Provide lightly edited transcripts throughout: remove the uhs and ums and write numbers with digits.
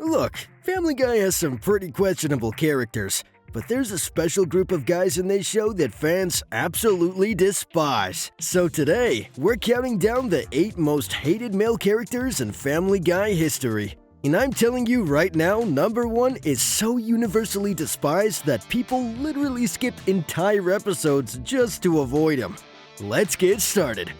Look, Family Guy has some pretty questionable characters, but there's a special group of guys in this show that fans absolutely despise. So today, we're counting down the 8 most hated male characters in Family Guy history. And I'm telling you right now, number 1 is so universally despised that people literally skip entire episodes just to avoid him. Let's get started.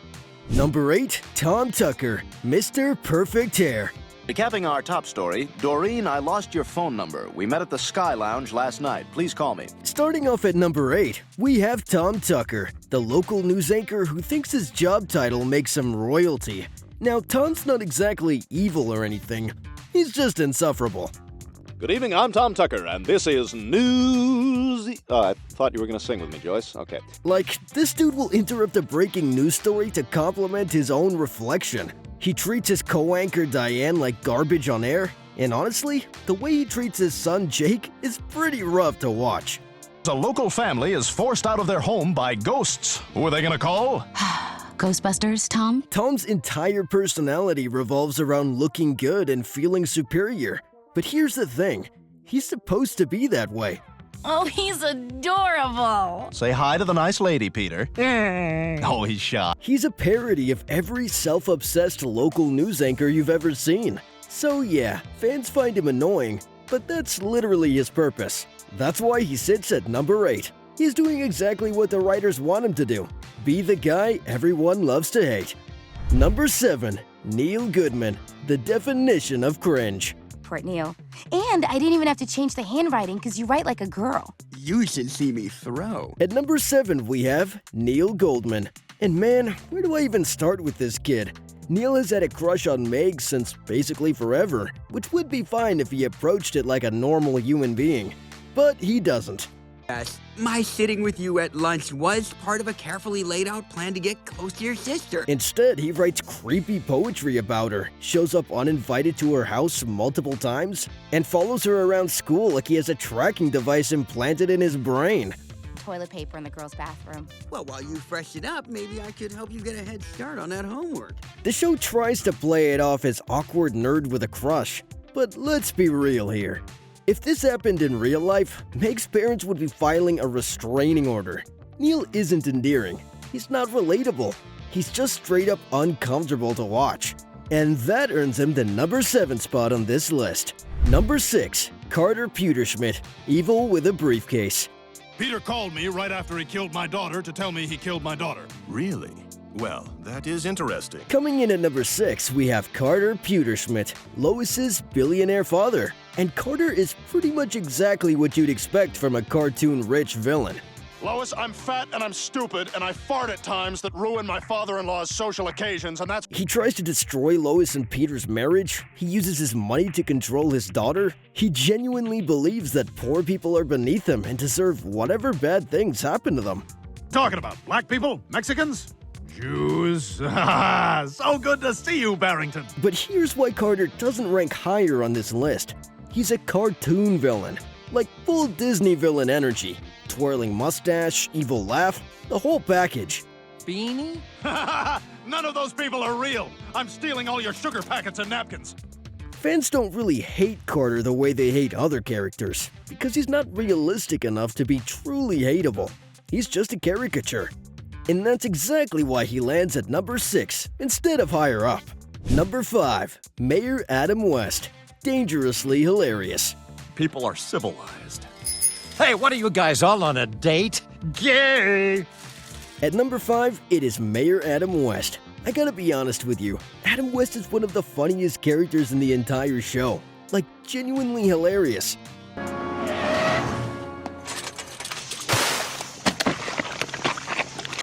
Number 8, Tom Tucker, Mr. Perfect Hair. Recapping our top story, Doreen, I lost your phone number. We met at the Sky Lounge last night. Please call me. Starting off at number 8, we have Tom Tucker, the local news anchor who thinks his job title makes him royalty. Now, Tom's not exactly evil or anything. He's just insufferable. Good evening, I'm Tom Tucker, and this is News... I thought you were going to sing with me, Joyce. Okay. Like, this dude will interrupt a breaking news story to compliment his own reflection. He treats his co-anchor Diane like garbage on air, and honestly, the way he treats his son Jake is pretty rough to watch. A local family is forced out of their home by ghosts. Who are they gonna call? Ghostbusters, Tom? Tom's entire personality revolves around looking good and feeling superior. But here's the thing, he's supposed to be that way. Oh, he's adorable! Say hi to the nice lady, Peter. Oh, he's shy. He's a parody of every self-obsessed local news anchor you've ever seen. So yeah, fans find him annoying, but that's literally his purpose. That's why he sits at number 8. He's doing exactly what the writers want him to do. Be the guy everyone loves to hate. Number 7, Neil Goodman, the definition of cringe. Poor Neil. And I didn't even have to change the handwriting because you write like a girl. You should see me throw. At number 7, we have Neil Goldman. And man, where do I even start with this kid? Neil has had a crush on Meg since basically forever, which would be fine if he approached it like a normal human being. But he doesn't. Yes, my sitting with you at lunch was part of a carefully laid out plan to get close to your sister. Instead, he writes creepy poetry about her, shows up uninvited to her house multiple times, and follows her around school like he has a tracking device implanted in his brain. Toilet paper in the girls' bathroom. Well, while you freshen up, maybe I could help you get a head start on that homework. The show tries to play it off as awkward nerd with a crush, but let's be real here. If this happened in real life, Meg's parents would be filing a restraining order. Neil isn't endearing. He's not relatable. He's just straight up uncomfortable to watch. And that earns him the number 7 spot on this list. Number 6, Carter Pewterschmidt, evil with a briefcase. Peter called me right after he killed my daughter to tell me he killed my daughter. Really? Well, that is interesting. Coming in at number 6, we have Carter Pewterschmidt, Lois's billionaire father. And Carter is pretty much exactly what you'd expect from a cartoon-rich villain. Lois, I'm fat and I'm stupid, and I fart at times that ruin my father-in-law's social occasions, and that's... He tries to destroy Lois and Peter's marriage. He uses his money to control his daughter. He genuinely believes that poor people are beneath him and deserve whatever bad things happen to them. Talking about black people, Mexicans, Jews. So good to see you, Barrington. But here's why Carter doesn't rank higher on this list. He's a cartoon villain, like full Disney villain energy. Twirling mustache, evil laugh, the whole package. Beanie? None of those people are real. I'm stealing all your sugar packets and napkins. Fans don't really hate Carter the way they hate other characters, because he's not realistic enough to be truly hateable. He's just a caricature. And that's exactly why he lands at number 6 instead of higher up. Number 5, Mayor Adam West, dangerously hilarious. People are civilized. Hey, what are you guys all on a date? Gay! At number 5, it is Mayor Adam West. I gotta be honest with you, Adam West is one of the funniest characters in the entire show. Like, genuinely hilarious.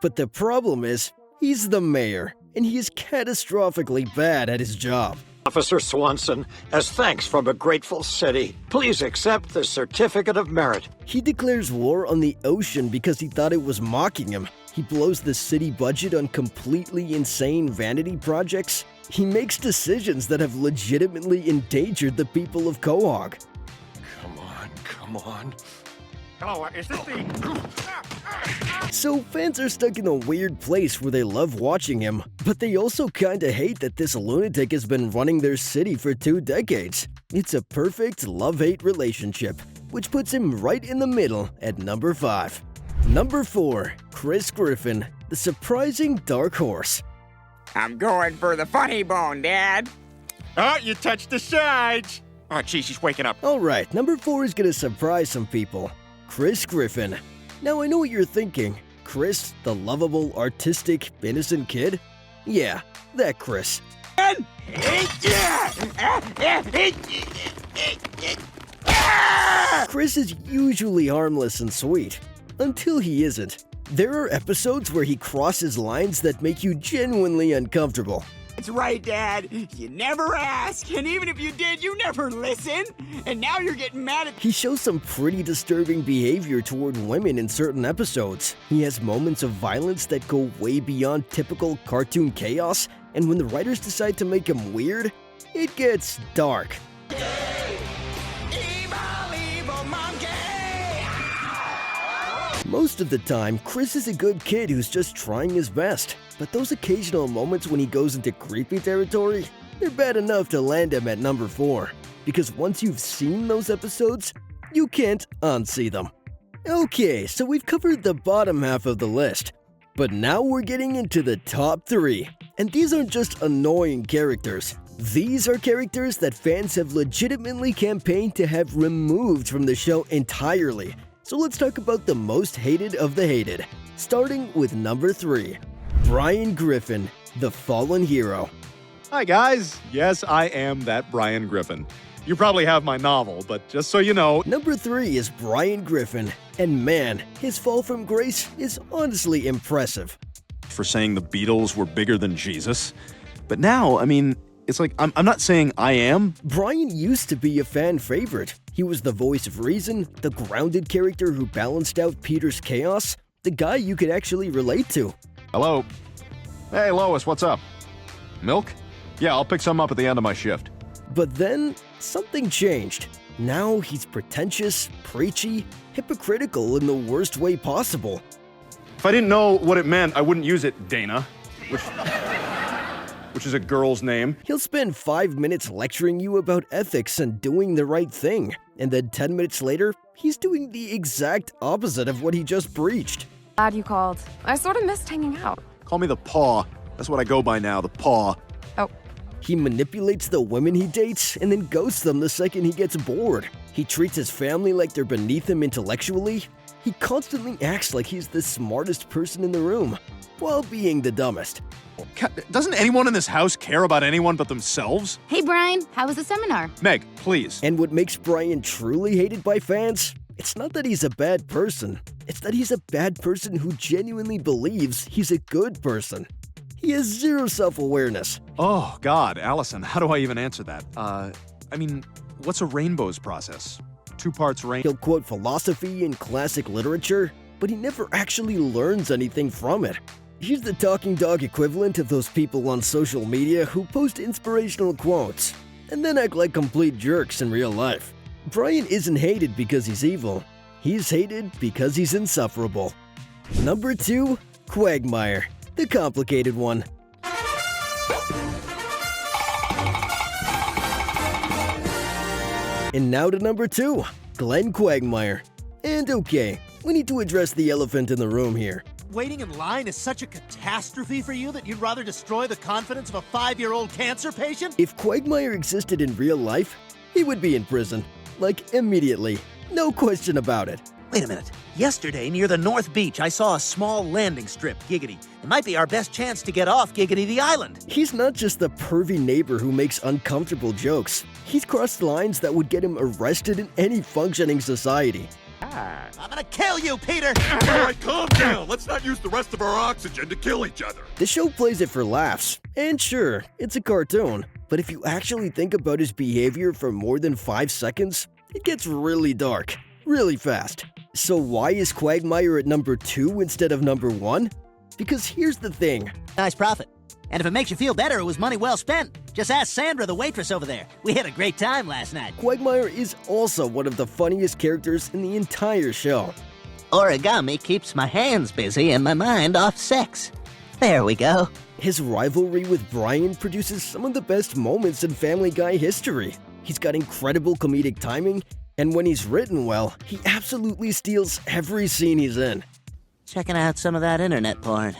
But the problem is, he's the mayor, and he is catastrophically bad at his job. Officer Swanson, as thanks from a grateful city, please accept the Certificate of Merit. He declares war on the ocean because he thought it was mocking him. He blows the city budget on completely insane vanity projects. He makes decisions that have legitimately endangered the people of Quahog. Come on. Hello, is this the... So fans are stuck in a weird place where they love watching him, but they also kinda hate that this lunatic has been running their city for 2 decades. It's a perfect love-hate relationship, which puts him right in the middle at number 5. Number 4. Chris Griffin, the surprising dark horse. I'm going for the funny bone, Dad. Oh, you touched the sides. Oh, geez, he's waking up. Alright, number 4 is gonna surprise some people. Chris Griffin. Now I know what you're thinking. Chris, the lovable, artistic, innocent kid? Yeah, that Chris. Chris is usually harmless and sweet, until he isn't. There are episodes where he crosses lines that make you genuinely uncomfortable. That's right, Dad. You never ask, and even if you did, you never listen. And now you're getting mad at... He shows some pretty disturbing behavior toward women in certain episodes. He has moments of violence that go way beyond typical cartoon chaos, and when the writers decide to make him weird, it gets dark. Most of the time, Chris is a good kid who's just trying his best, but those occasional moments when he goes into creepy territory, they're bad enough to land him at number 4, because once you've seen those episodes, you can't unsee them. Okay, so we've covered the bottom half of the list, but now we're getting into the top 3, and these aren't just annoying characters. These are characters that fans have legitimately campaigned to have removed from the show entirely. So let's talk about the most hated of the hated, starting with number 3. Brian Griffin, the fallen hero. Hi, guys. Yes, I am that Brian Griffin. You probably have my novel, but just so you know... Number 3 is Brian Griffin, and man, his fall from grace is honestly impressive. For saying the Beatles were bigger than Jesus. But now, I mean, it's like, I'm not saying I am. Brian used to be a fan favorite. He was the voice of reason, the grounded character who balanced out Peter's chaos, the guy you could actually relate to. Hello? Hey, Lois, what's up? Milk? Yeah, I'll pick some up at the end of my shift. But then, something changed. Now he's pretentious, preachy, hypocritical in the worst way possible. If I didn't know what it meant, I wouldn't use it, Dana. Which is a girl's name. He'll spend 5 minutes lecturing you about ethics and doing the right thing, and then 10 minutes later, he's doing the exact opposite of what he just preached. Glad you called. I sort of missed hanging out. Call me the Paw. That's what I go by now, the Paw. Oh. He manipulates the women he dates and then ghosts them the second he gets bored. He treats his family like they're beneath him intellectually. He constantly acts like he's the smartest person in the room, while being the dumbest. Doesn't anyone in this house care about anyone but themselves? Hey, Brian, how was the seminar? Meg, please. And what makes Brian truly hated by fans? It's not that he's a bad person. It's that he's a bad person who genuinely believes he's a good person. He has zero self-awareness. Oh, God, Allison, how do I even answer that? I mean, what's a rainbow's process? 2 parts rain... He'll quote philosophy and classic literature, but he never actually learns anything from it. He's the talking dog equivalent of those people on social media who post inspirational quotes and then act like complete jerks in real life. Brian isn't hated because he's evil. He's hated because he's insufferable. Number 2, Quagmire, the complicated one. And now to number 2, Glenn Quagmire. And okay, we need to address the elephant in the room here. Waiting in line is such a catastrophe for you that you'd rather destroy the confidence of a 5-year-old cancer patient? If Quagmire existed in real life, he would be in prison. Like, immediately. No question about it. Wait a minute. Yesterday, near the North Beach, I saw a small landing strip, Giggity. It might be our best chance to get off Giggity the island. He's not just the pervy neighbor who makes uncomfortable jokes. He's crossed lines that would get him arrested in any functioning society. I'm gonna kill you, Peter! All right, calm down. Let's not use the rest of our oxygen to kill each other. The show plays it for laughs. And sure, it's a cartoon. But if you actually think about his behavior for more than 5 seconds, it gets really dark, really fast. So why is Quagmire at number 2 instead of number 1? Because here's the thing. Nice profit. And if it makes you feel better, it was money well spent. Just ask Sandra, the waitress over there. We had a great time last night. Quagmire is also one of the funniest characters in the entire show. Origami keeps my hands busy and my mind off sex. There we go. His rivalry with Brian produces some of the best moments in Family Guy history. He's got incredible comedic timing, and when he's written well, he absolutely steals every scene he's in. Checking out some of that internet porn.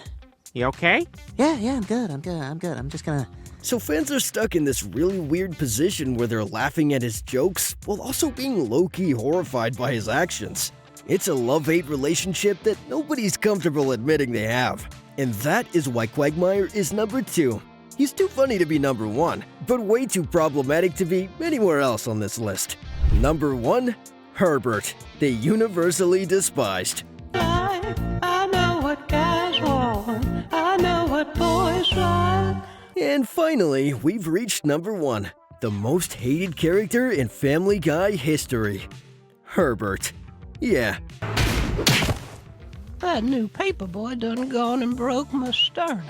You okay? Yeah, I'm good. I'm just gonna... So fans are stuck in this really weird position where they're laughing at his jokes while also being low-key horrified by his actions. It's a love-hate relationship that nobody's comfortable admitting they have. And that is why Quagmire is number 2. He's too funny to be number 1, but way too problematic to be anywhere else on this list. Number 1, Herbert, the universally despised. I know what guys want, I know what boys like. And finally, we've reached number 1, the most hated character in Family Guy history, Herbert. Yeah. That new paperboy done gone and broke my sternum.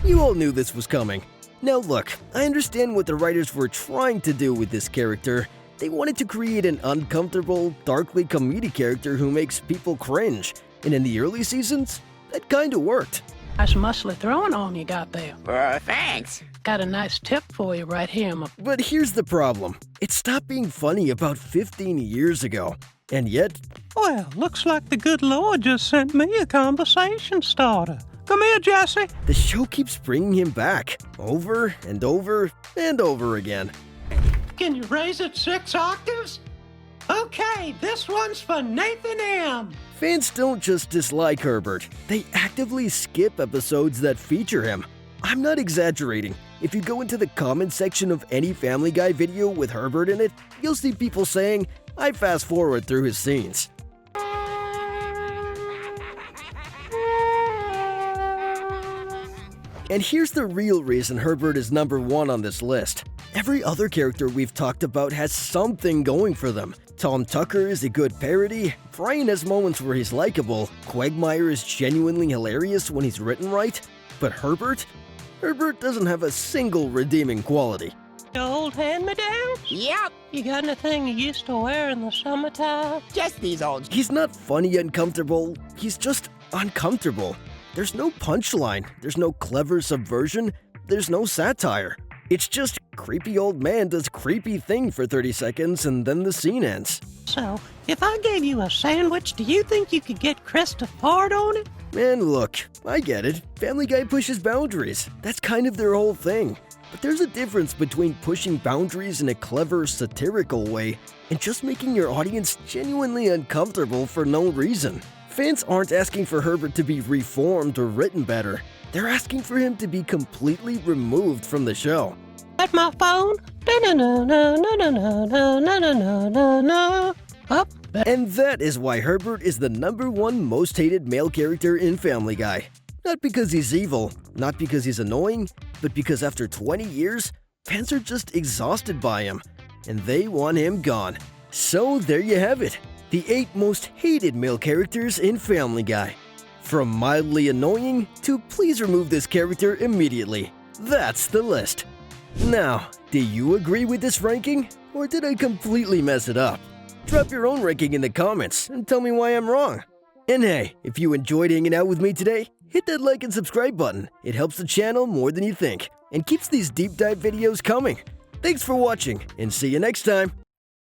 You all knew this was coming. Now look, I understand what the writers were trying to do with this character. They wanted to create an uncomfortable, darkly comedic character who makes people cringe. And in the early seasons, that kinda worked. Nice muscly throwing on you got there. Thanks. Got a nice tip for you right here, But here's the problem. It stopped being funny about 15 years ago. And yet... Well, looks like the good Lord just sent me a conversation starter. Come here, Jesse. The show keeps bringing him back, over and over and over again. Can you raise it 6 octaves? Okay, this one's for Nathan M. Fans don't just dislike Herbert, they actively skip episodes that feature him. I'm not exaggerating. If you go into the comment section of any Family Guy video with Herbert in it, you'll see people saying, I fast forward through his scenes. And here's the real reason Herbert is number 1 on this list. Every other character we've talked about has something going for them. Tom Tucker is a good parody, Brian has moments where he's likable, Quagmire is genuinely hilarious when he's written right, but Herbert doesn't have a single redeeming quality. The old hand-me-downs? Yep. You got anything you used to wear in the summertime? Just these old... He's not funny and comfortable, he's just uncomfortable. There's no punchline, there's no clever subversion, there's no satire. It's just creepy old man does creepy thing for 30 seconds and then the scene ends. So, if I gave you a sandwich, do you think you could get Chris to fart on it? Man, look, I get it. Family Guy pushes boundaries. That's kind of their whole thing. But there's a difference between pushing boundaries in a clever, satirical way and just making your audience genuinely uncomfortable for no reason. Fans aren't asking for Herbert to be reformed or written better. They're asking for him to be completely removed from the show. At my phone? Up. And that is why Herbert is the number 1 most hated male character in Family Guy. Not because he's evil, not because he's annoying, but because after 20 years, fans are just exhausted by him, and they want him gone. So there you have it, the 8 most hated male characters in Family Guy. From mildly annoying to please remove this character immediately. That's the list. Now, do you agree with this ranking, or did I completely mess it up? Drop your own ranking in the comments and tell me why I'm wrong. And hey, if you enjoyed hanging out with me today, hit that like and subscribe button. It helps the channel more than you think and keeps these deep dive videos coming. Thanks for watching and see you next time.